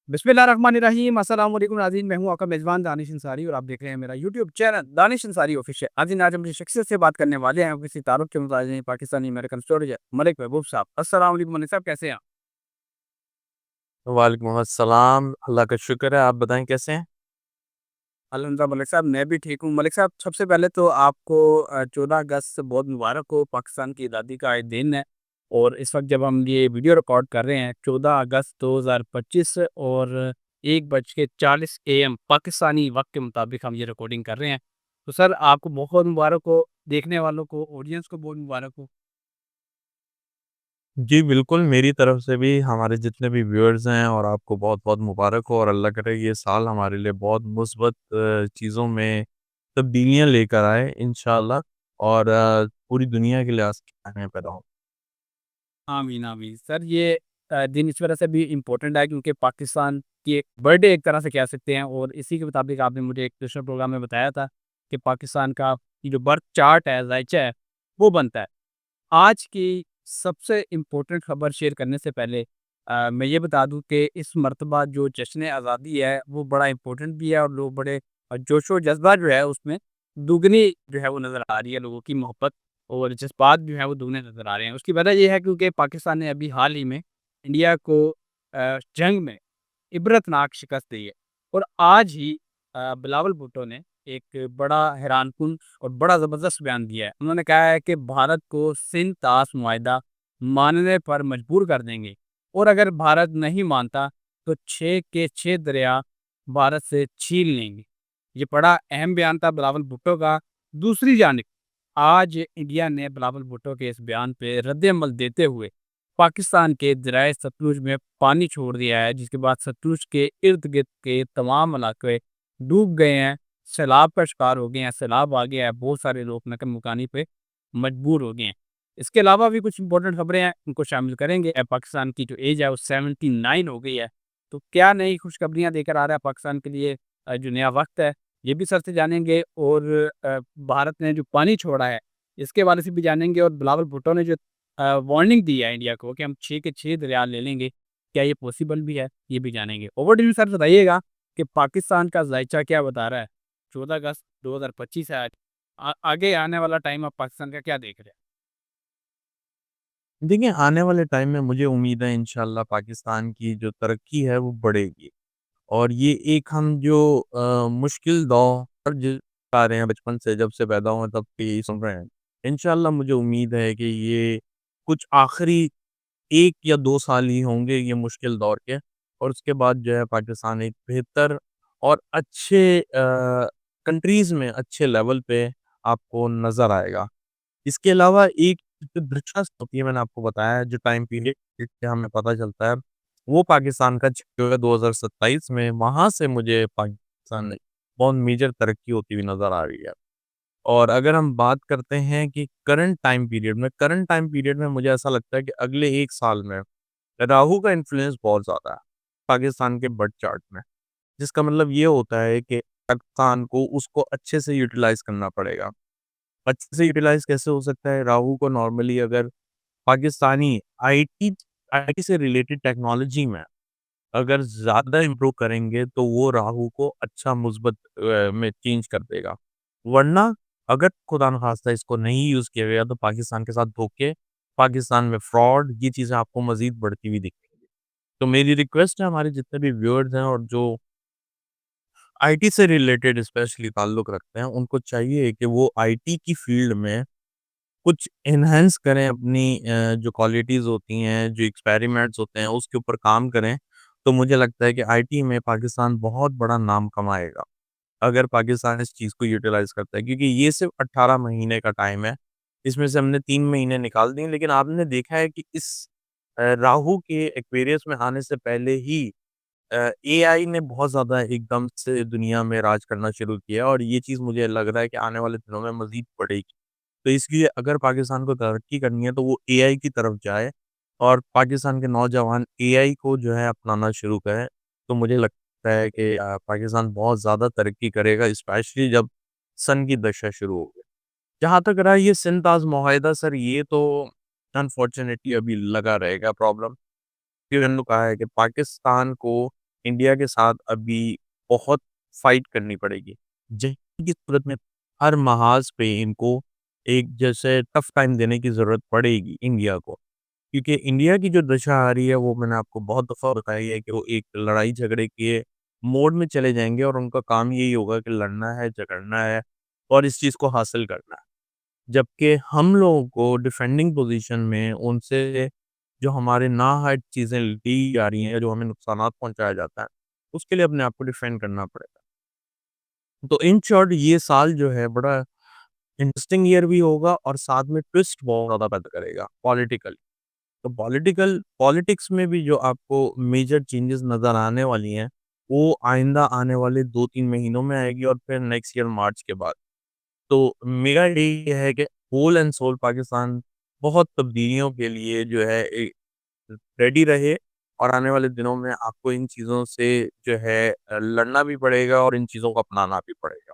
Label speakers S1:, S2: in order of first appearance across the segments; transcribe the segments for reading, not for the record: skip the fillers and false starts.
S1: बिस्मिल्लाहिर्रहमानिर्रहीम अस्सलाम वालेकुम नाज़रीन, मैं हूँ आपका मेज़बान दानिश अंसारी और आप देख रहे हैं मेरा YouTube channel Danish Ansari official. नाज़रीन, आज हम जिस शख्सियत से बात करने वाले हैं वो किसी तारुफ के मुताबिक नहीं, पाकिस्तानी अमेरिकन स्टोरेज है, मलिक महबूब साहब। अस्सलाम वालेकुम मलिक साहब, कैसे हैं आप?
S2: वालेकुम अस्सलाम, अल्लाह का शुक्र है। आप बताएँ कैसे हैं?
S1: अल्हम्दुलिल्लाह मलिक साहब, मैं भी ठीक हूँ। मलिक साहब, सबसे पहले तो आपको 14 अगस्त बहुत मुबारक हो, पाकिस्तान की आज़ादी का आज दिन है। और इस वक्त जब हम ये वीडियो रिकॉर्ड कर रहे हैं 14 अगस्त 2025 और 1:40 AM पाकिस्तानी वक्त के मुताबिक हम ये रिकॉर्डिंग कर रहे हैं। तो सर, आपको बहुत मुबारक हो, देखने वालों को, ऑडियंस को बहुत मुबारक हो।
S2: जी, बिल्कुल मेरी तरफ से भी हमारे जितने भी व्यूअर्स हैं और आपको बहुत-बहुत मुबारक हो और अल्लाह करे ये साल हमारे लिए बहुत मुस्बत चीज़ों में तब्दीलियाँ लेकर आए इंशाअल्लाह और पूरी दुनिया के लिए आसानियाँ पैदा हों।
S1: आमीन, आमीन। सर, ये दिन इस वजह से भी इम्पोर्टेंट है क्योंकि पाकिस्तान की एक बर्थडे एक तरह से कह सकते हैं और इसी के मुताबिक आपने मुझे एक दूसरे प्रोग्राम में बताया था कि पाकिस्तान का ये जो बर्थ चार्ट है, ज़ाइचा है, वो बनता है। आज की सबसे इम्पोर्टेंट खबर शेयर करने से पहले मैं ये बता दूँ कि इस मर्तबा जो जश्न आज़ादी है, वो बड़ा इम्पोर्टेंट भी है और लोग बड़े जोशो जज़्बा जो है उसमें दुगनी जो है वो नज़र आ रही है, लोगों की मोहब्बत और जज़्बात जो है वो दुगने नज़र आ रहे हैं। उसकी वजह ये है क्योंकि पाकिस्तान ने अभी हाल ही में इंडिया को जंग में इबरतनाक शिकस्त दी है। और आज ही बिलावल भुट्टो ने एक बड़ा हैरानकुन और बड़ा ज़बरदस्त बयान दिया है। उन्होंने कहा है कि भारत को सिंध-ताश मुआहिदा मानने पर मजबूर कर देंगे और अगर भारत नहीं मानता तो 6 के 6 दरिया भारत से छीन लेंगे। ये बड़ा अहम बयान था बिलावल भुट्टो का। दूसरी जानिब आज इंडिया ने बिलावल भुट्टो के इस बयान पे रद्द-ए-अमल देते हुए पाकिस्तान के दरियाए सतलुज में पानी छोड़ दिया है, जिसके बाद सतलुज के इर्द-गिर्द के तमाम इलाके डूब गए हैं, सैलाब का शिकार हो गए हैं, सैलाब आ गया है, बहुत सारे लोग नक़ल मुकानी पे मजबूर हो गए हैं। इसके अलावा भी कुछ इम्पोर्टेंट खबरें हैं, उनको शामिल करेंगे। पाकिस्तान की जो ऐज है वो 79 हो गई है, तो क्या नई खुशखबरियाँ देकर आ रहा है पाकिस्तान के लिए जो नया वक़्त है, ये भी सर से जानेंगे और भारत ने जो पानी छोड़ा है, इसके बारे से भी जानेंगे और बिलावल भुट्टो ने जो वार्निंग दी है इंडिया को कि हम 6 के 6 दरिया ले लेंगे, क्या ये पॉसिबल भी है? ये भी जानेंगे। ओवर टू यू सर, बताइएगा कि पाकिस्तान का ज़ाइचा क्या बता रहा है? 14 अगस्त 2025 है आज। आगे आने वाला टाइम आप पाकिस्तान का क्या देख रहे हैं?
S2: देखिए, आने वाले टाइम में मुझे उम्मीद है इंशाअल्लाह पाकिस्तान की जो तरक्की है वो बढ़ेगी और ये एक हम जो मुश्किल दौर ज आ रहे हैं बचपन से जब से पैदा हुए तब से यही सुन रहे हैं। इंशाअल्लाह मुझे उम्मीद है कि ये कुछ आखिरी 1 या 2 साल ही होंगे ये मुश्किल दौर के और उसके बाद जो है पाकिस्तान एक बेहतर और अच्छे कंट्रीज़ में अच्छे लेवल पे आपको नज़र आएगा। इसके अलावा एक जो दिलचस्प होती है मैंने आपको बताया जो टाइम पीरियड से हमें पता चलता है, वो पाकिस्तान का जो है 2027 में वहाँ से मुझे पाकिस्तान में बहुत मेजर तरक्की होती हुई नज़र आ रही है। और अगर हम बात करते हैं कि करंट टाइम पीरियड में मुझे ऐसा लगता है कि अगले 1 साल में राहु का इन्फ्लुएंस बहुत ज़्यादा है, पाकिस्तान के बर्थ चार्ट में। जिसका मतलब ये होता है कि पाकिस्तान को उसको अच्छे से यूटिलाइज़ करना पड़ेगा। अच्छे से यूटिलाइज़ कैसे हो सकता है? राहु को नॉर्मली अगर पाकिस्तानी आईटी आईटी से रिलेटेड टेक्नोलॉजी में अगर ज़्यादा इम्प्रूव करेंगे, तो वो राहु को अच्छा मुस्बत में चेंज कर देगा। वरना अगर खुदा न खास्ता इसको नहीं यूज़ किया गया, तो पाकिस्तान के साथ धोखे, पाकिस्तान में फ्रॉड, ये चीज़ें आपको मज़ीद बढ़ती हुई दिखेंगी। तो मेरी रिक्वेस्ट है हमारे जितने भी व्यूअर्स हैं और जो आईटी से रिलेटेड स्पेशली ताल्लुक़ रखते हैं, उनको चाहिए कि वो आईटी की फ़ील्ड में कुछ एनहांस करें अपनी जो क्वालिटीज़ होती हैं, जो एक्सपेरिमेंट्स होते हैं, उसके ऊपर काम करें, तो मुझे लगता है कि आईटी में पाकिस्तान बहुत बड़ा नाम कमाएगा, अगर पाकिस्तान इस चीज़ को यूटिलाइज़ करता है। क्योंकि ये सिर्फ़ 18 महीने का टाइम है, इसमें से हमने 3 महीने निकाल दिए, लेकिन आपने देखा है कि इस राहु के एक्वेरियस में आने से पहले ही एआई ने बहुत ज़्यादा एकदम से दुनिया में राज करना शुरू किया और ये चीज़ मुझे लग रहा है कि आने वाले दिनों में मज़ीद बढ़ेगी। तो इसलिए अगर पाकिस्तान को तरक्की करनी है तो वो एआई की तरफ जाए और पाकिस्तान के नौजवान एआई को जो है अपनाना शुरू करें। तो मुझे लगता है कि पाकिस्तान बहुत ज़्यादा तरक्की करेगा स्पेशली जब सन की दशा शुरू होगी। जहाँ तक रहा ये सिंध-ताज मुआहिदा सर ये तो अनफॉर्च्यूनेटली अभी लगा रहेगा प्रॉब्लम। क्योंकि मैंने कहा है कि पाकिस्तान को इंडिया के साथ अभी बहुत फाइट करनी पड़ेगी। जंग की सूरत में हर महाज पे इनको एक जैसे टफ टाइम देने की ज़रूरत पड़ेगी इंडिया को। क्योंकि इंडिया की जो दशा आ रही है वो मैंने आपको बहुत दफ़ा बताई है कि वो एक लड़ाई झगड़े के मोड में चले जाएँगे और उनका काम यही होगा कि लड़ना है, झगड़ना है और इस चीज़ को हासिल करना है। जबकि हम लोगों को डिफेंडिंग पोज़ीशन में उनसे जो हमारे नाहक चीज़ें ली जा रही हैं या जो हमें नुकसानात पहुँचाया जाता है, उसके लिए अपने आप को डिफेंड करना पड़ेगा। तो इन शॉर्ट ये साल जो है बड़ा इंटरेस्टिंग ईयर भी होगा और साथ में ट्विस्ट बहुत ज़्यादा पैदा करेगा पॉलिटिकली। तो पॉलिटिक्स में भी जो आपको मेजर चेंजेस नज़र आने वाली हैं, वो आइंदा आने वाले 2-3 महीनों में आएगी और फिर नेक्स्ट ईयर मार्च के बाद। तो मेरा ये है कि होल एंड सोल पाकिस्तान बहुत तब्दीलियों के लिए जो है रेडी रहे और आने वाले दिनों में आपको इन चीज़ों से जो है लड़ना भी पड़ेगा और इन चीज़ों को अपनाना भी पड़ेगा।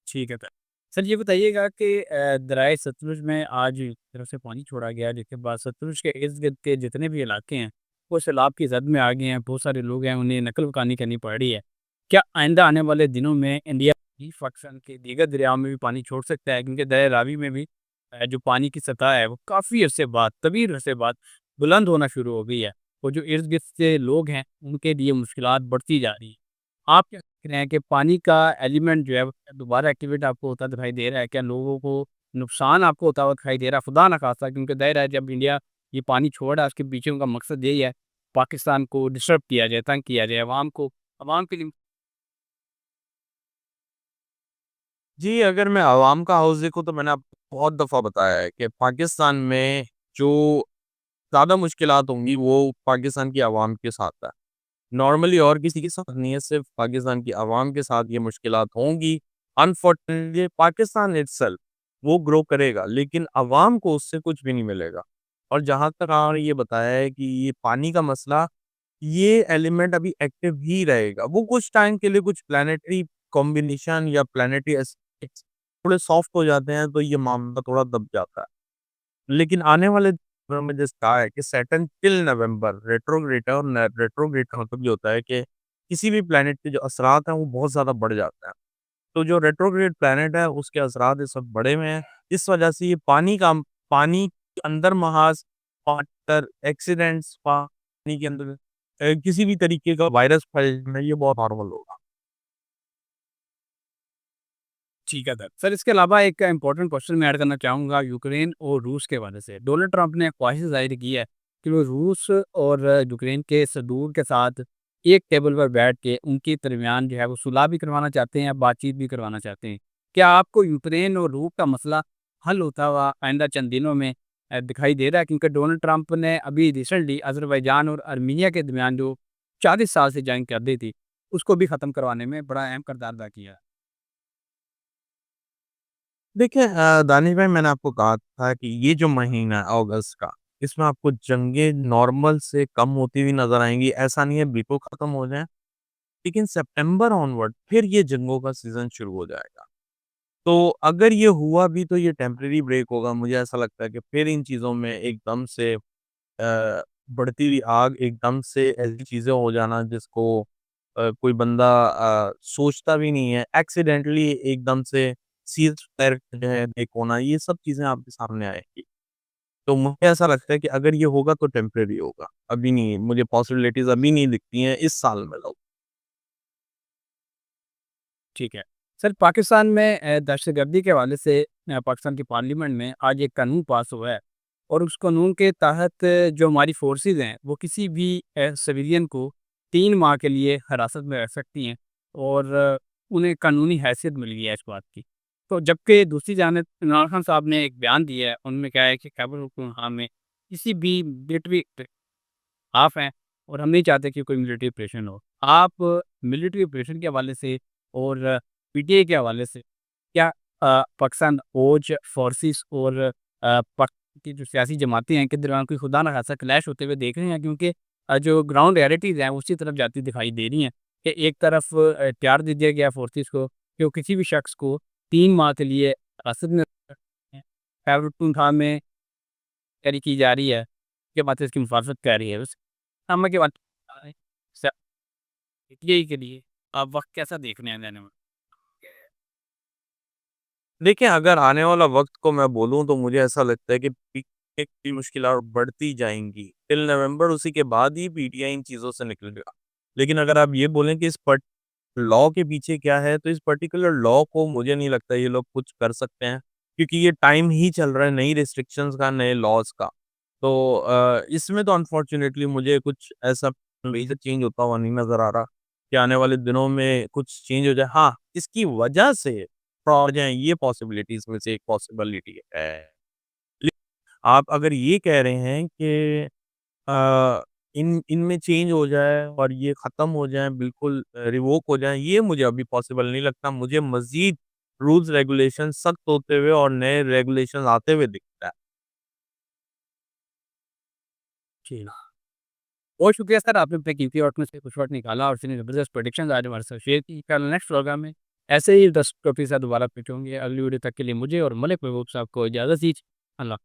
S1: ठीक है सर। सर ये बताइएगा कि दरियाए सतलुज में आज एक तरफ से पानी छोड़ा गया है, जिसके बाद सतलुज के इर्द-गिर्द के जितने भी इलाके हैं, वो सैलाब की ज़द में आ गए हैं। बहुत सारे लोग हैं, उन्हें नक़ल मकानी करनी पड़ रही है। क्या आइंदा आने वाले दिनों में इंडिया भी पाकिस्तान के दीगर दरियाओं में भी पानी छोड़ सकता है? क्योंकि दरिया रावी में भी जो पानी की सतह है, वो काफ़ी अरसे बाद, तवील अरसे बाद बुलंद होना शुरू हो गई है। और जो इर्द-गिर्द से लोग हैं, उनके लिए मुश्किलात बढ़ती जा रही हैं। आप क्या देख रहे हैं कि पानी का एलिमेंट जो है वो दोबारा एक्टिवेट आपको होता दिखाई दे रहा है? क्या लोगों को नुकसान आपको होता हुआ दिखाई दे रहा है? खुदा ना खास्ता, क्योंकि ज़ाहिर है जब इंडिया ये पानी छोड़ रहा है उसके पीछे उनका मकसद यही है, पाकिस्तान को डिस्टर्ब किया जाए, तंग किया जाए, अवाम के लिए।
S2: जी, अगर मैं अवाम का हाउस देखूँ तो मैंने आपको बहुत दफ़ा बताया है कि पाकिस्तान में जो ज़्यादा मुश्किलात होंगी वो पाकिस्तान की अवाम के साथ है। नॉर्मली और किसी के साथ नहीं है, सिर्फ़ पाकिस्तान की अवाम के साथ ये मुश्किलात होंगी। अनफॉर्चुनेटली पाकिस्तान इटसेल्फ वो ग्रो करेगा, लेकिन अवाम को उससे कुछ भी नहीं मिलेगा। और जहाँ तक आपने ये बताया है कि ये पानी का मसला, ये एलिमेंट अभी एक्टिव ही रहेगा। वो कुछ टाइम के लिए कुछ प्लैनेटरी कॉम्बिनेशन या प्लैनेटरी एस्पेक्ट्स थोड़े सॉफ्ट हो जाते हैं, तो ये मामला थोड़ा दब जाता है। लेकिन आने वाले दिनों में जैसे कहा है कि सैटर्न टिल नवंबर रेट्रोग्रेड है और रेट्रोग्रेड का मतलब ये होता है कि किसी भी प्लैनेट के जो असरात हैं वो बहुत ज़्यादा बढ़ जाते हैं। तो जो रेट्रोग्रेड प्लैनेट है उसके असरात इस वक़्त बढ़े हुए हैं। इस वजह से ये पानी के अंदर महाज़ वाटर एक्सीडेंट्स पानी के अंदर किसी भी तरीके का वायरस फैलना ये बहुत नॉर्मल होगा।
S1: ठीक है सर। सर इसके अलावा एक इम्पोर्टेंट क्वेश्चन मैं ऐड करना चाहूँगा यूक्रेन और रूस के हवाले से। डोनाल्ड ट्रंप ने ख्वाहिश ज़ाहिर की है कि वो रूस और यूक्रेन के सदूर के साथ एक टेबल पर बैठ के उनके दरमियान जो है वो सुलह भी करवाना चाहते हैं, बातचीत भी करवाना चाहते हैं। क्या आपको यूक्रेन और रूस का मसला हल होता हुआ आइंदा चंद दिनों में दिखाई दे रहा है? क्योंकि डोनाल्ड ट्रंप ने अभी रिसेंटली अज़रबैजान और आर्मीनिया के दरमियान जो 40 साल से जंग चल रही थी, उसको भी ख़त्म करवाने में बड़ा अहम किरदार अदा किया है।
S2: देखिए दानिश भाई मैंने आपको कहा था कि ये जो महीना है अगस्त का, इसमें आपको जंगें नॉर्मल से कम होती हुई नज़र आएँगी। ऐसा नहीं है बिल्कुल ख़त्म हो जाएँ, लेकिन सितंबर ऑनवर्ड फिर ये जंगों का सीज़न शुरू हो जाएगा। तो अगर ये हुआ भी तो ये टेम्परेरी ब्रेक होगा। मुझे ऐसा लगता है कि फिर इन चीज़ों में एकदम से बढ़ती हुई आग एकदम से ऐसी चीज़ें हो जाना जिसको कोई बंदा सोचता भी नहीं है, एक्सीडेंटली एकदम से सीज़ फायर जो है एक होना, ये सब चीज़ें आपके सामने आएँगी। तो मुझे ऐसा लगता है कि अगर ये होगा तो टेम्परेरी होगा, अभी नहीं मुझे पॉसिबिलिटीज़ अभी नहीं दिखती हैं इस साल में तो।
S1: ठीक है। सर पाकिस्तान में दहशतगर्दी के हवाले से पाकिस्तान की पार्लियामेंट में आज एक कानून पास हुआ है और उस कानून के तहत जो हमारी फ़ोर्सेस हैं वो किसी भी सिविलियन को 3 माह के लिए हिरासत में रख सकती हैं और उन्हें कानूनी हैसियत मिल गई है इस बात की। तो जबकि दूसरी जानिब इमरान खान साहब ने एक बयान दिया है, उनमें क्या है कि खैबर पख्तूनख्वा में किसी भी मिलिट्री आप हैं और हम नहीं चाहते कि कोई मिलिट्री ऑपरेशन हो। आप मिलिट्री ऑपरेशन के हवाले से और पीटीआई के हवाले से क्या पाकिस्तान फ़ौज, फ़ोर्सेस और पाक की जो सियासी जमातें हैं, इनके दरमियान कोई खुदा न खास्ता क्लैश होते हुए देख रहे हैं? क्योंकि जो ग्राउंड रियलिटीज़ हैं, उसी तरफ जाती दिखाई दे रही हैं कि एक तरफ इख्तियार दे दिया गया है फ़ोर्सेस को कि वो किसी भी शख्स को 3 माह के लिए हिरासत में रख सकते हैं। खैबर पख्तूनख्वा में जारी की जा रही है, कि बातें इसकी मुखालफत कर रही है। समय के बाद स यही के लिए आप वक़्त कैसा देख रहे हैं जाने में?
S2: देखिए, अगर आने वाला वक़्त को मैं बोलूँ तो मुझे ऐसा लगता है कि पीटीआई की मुश्किलात बढ़ती जाएँगी। टिल नवंबर उसी के बाद ही पीटीआई इन चीज़ों से निकलेगा। लेकिन अगर आप ये बोलें कि इस लॉ के पीछे क्या है, तो इस पर्टिकुलर लॉ को मुझे नहीं लगता ये लोग कुछ कर सकते हैं, क्योंकि ये टाइम ही चल रहा है नई रिस्ट्रिक्शंस का, नए लॉज़ का। तो इसमें तो अनफॉर्च्यूनेटली मुझे कुछ ऐसा मेजर चेंज होता हुआ नहीं नज़र आ रहा कि आने वाले दिनों में कुछ चेंज हो जाए। हाँ, इसकी वजह से फ्रॉड हो जाए, ये पॉसिबिलिटीज़ में से एक पॉसिबिलिटी है। आप अगर ये कह रहे हैं कि इनमें चेंज हो जाए और ये ख़त्म हो जाए, बिल्कुल रिवोक हो जाए, ये मुझे अभी पॉसिबल नहीं लगता। मुझे मज़ीद रूल्स रेगुलेशन सख्त होते हुए और नए रेगुलेशंस आते हुए दिखता है।
S1: जी। बहुत शुक्रिया सर, आपने अपने कीमती वक़्त में से कुछ वक़्त निकाला और इतनी ज़बरदस्त प्रेडिक्शंस आज हमारे साथ शेयर की। कल नेक्स्ट प्रोग्राम में ऐसे ही 10 टॉपिक के साथ दोबारा फिट होंगे। अगली वीडियो तक के लिए मुझे और मलिक महबूब साहब को इजाज़त दीजिए। अल्लाह